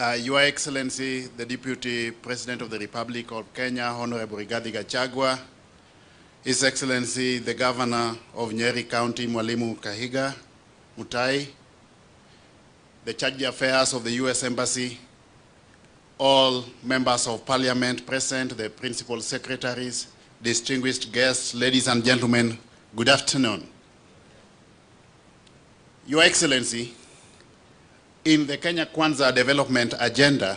Your Excellency, the Deputy President of the Republic of Kenya, Honorable Rigathi Gachagua, His Excellency, the Governor of Nyeri County, Mwalimu Kahiga Mutai, the Charge Affairs of the U.S. Embassy, all members of Parliament present, the principal secretaries, distinguished guests, ladies and gentlemen, good afternoon. Your Excellency, in the Kenya Kwanza development agenda,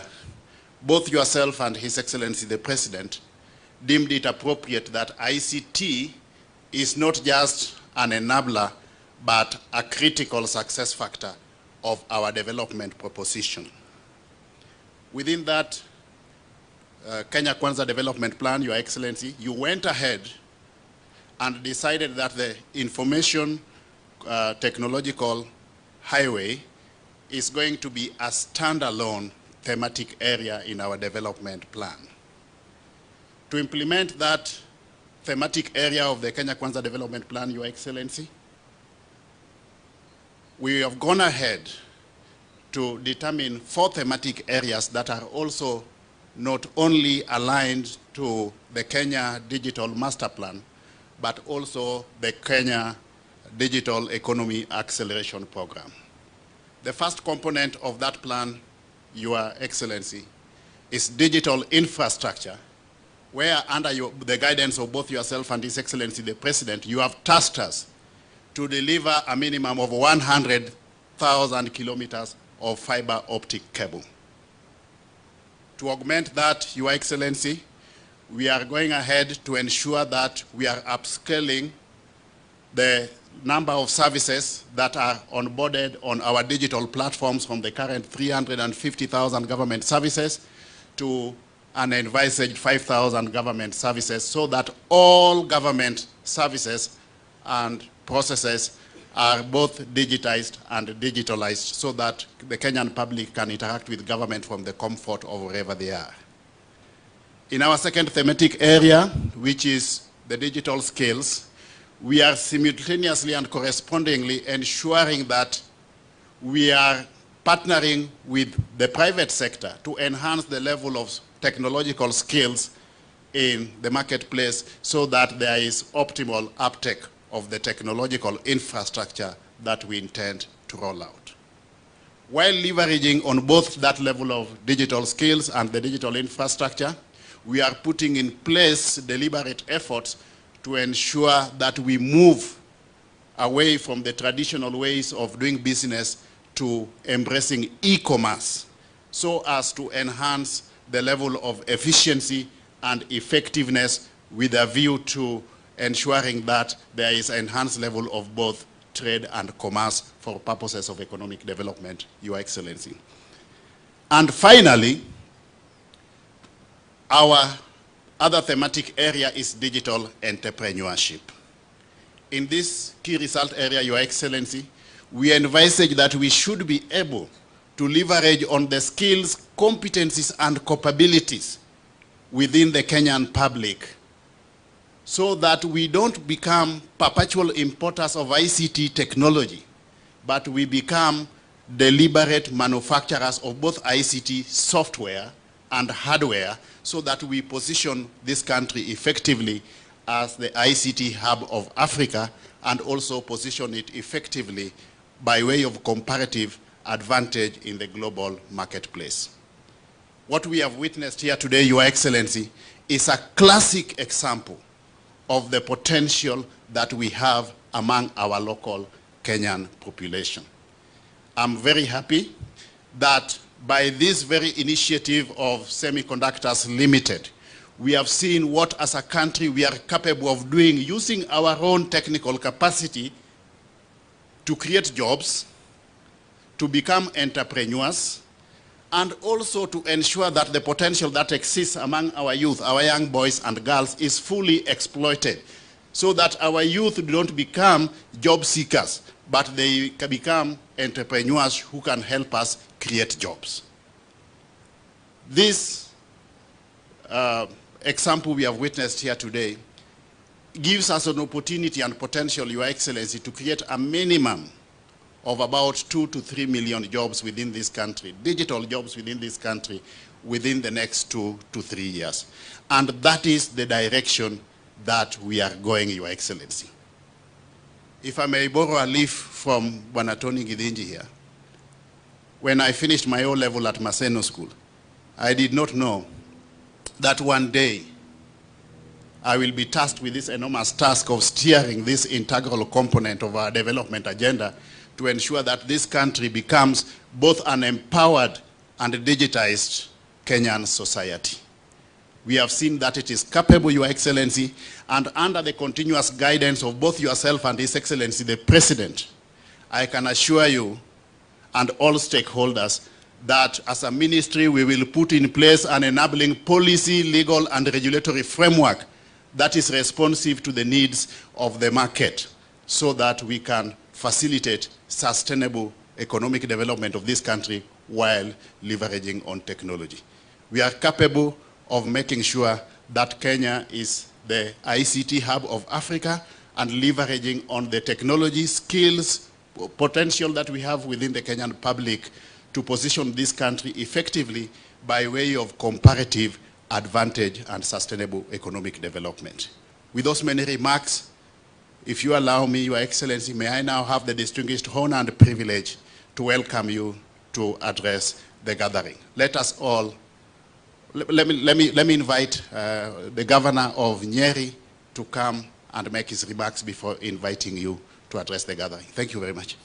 both yourself and His Excellency the President deemed it appropriate that ICT is not just an enabler, but a critical success factor of our development proposition. Within that Kenya Kwanza development plan, Your Excellency, you went ahead and decided that the information technological highway is going to be a standalone thematic area in our development plan. To implement that thematic area of the Kenya Kwanza development plan, Your Excellency, we have gone ahead to determine 4 thematic areas that are also not only aligned to the Kenya Digital Master Plan, but also the Kenya Digital Economy Acceleration Program. The first component of that plan, Your Excellency, is digital infrastructure, where under the guidance of both yourself and His Excellency the President, you have tasked us to deliver a minimum of 100,000 kilometers of fiber optic cable. To augment that, Your Excellency, we are going ahead to ensure that we are upscaling the number of services that are onboarded on our digital platforms from the current 350,000 government services to an envisaged 5,000 government services, so that all government services and processes are both digitized and digitalized, so that the Kenyan public can interact with government from the comfort of wherever they are. In our second thematic area, which is the digital skills, we are simultaneously and correspondingly ensuring that we are partnering with the private sector to enhance the level of technological skills in the marketplace, so that there is optimal uptake of the technological infrastructure that we intend to roll out. While leveraging on both that level of digital skills and the digital infrastructure, we are putting in place deliberate efforts to ensure that we move away from the traditional ways of doing business to embracing e-commerce, so as to enhance the level of efficiency and effectiveness with a view to ensuring that there is an enhanced level of both trade and commerce for purposes of economic development, Your Excellency. And finally, our other thematic area is digital entrepreneurship. In this key result area, Your Excellency, we envisage that we should be able to leverage on the skills, competencies, and capabilities within the Kenyan public, so that we don't become perpetual importers of ICT technology, but we become deliberate manufacturers of both ICT software and hardware, so that we position this country effectively as the ICT hub of Africa, and also position it effectively by way of comparative advantage in the global marketplace. What we have witnessed here today, Your Excellency, is a classic example of the potential that we have among our local Kenyan population. I'm very happy that by this very initiative of Semiconductors Limited, we have seen what as a country we are capable of doing using our own technical capacity to create jobs, to become entrepreneurs, and also to ensure that the potential that exists among our youth, our young boys and girls, is fully exploited, so that our youth don't become job seekers, but they can become entrepreneurs who can help us create jobs. This example we have witnessed here today gives us an opportunity and potential, Your Excellency, to create a minimum of about 2 to 3 million jobs within this country, digital jobs within this country, within the next 2 to 3 years. And that is the direction that we are going, Your Excellency. If I may borrow a leaf from Tony Gidinji here, when I finished my O-level at Maseno School, I did not know that one day I will be tasked with this enormous task of steering this integral component of our development agenda to ensure that this country becomes both an empowered and digitized Kenyan society. We have seen that it is capable, Your Excellency, and under the continuous guidance of both yourself and His Excellency, the President, I can assure you and all stakeholders that as a ministry we will put in place an enabling policy, legal and regulatory framework that is responsive to the needs of the market so that we can facilitate sustainable economic development of this country while leveraging on technology. We are capable of making sure that Kenya is the ICT hub of Africa and leveraging on the technology, skills, potential that we have within the Kenyan public to position this country effectively by way of comparative advantage and sustainable economic development. With those many remarks, if you allow me, Your Excellency, may I now have the distinguished honor and privilege to welcome you to address the gathering. Let us all, let me invite the Governor of Nyeri to come and make his remarks before inviting you to address the gathering. Thank you very much.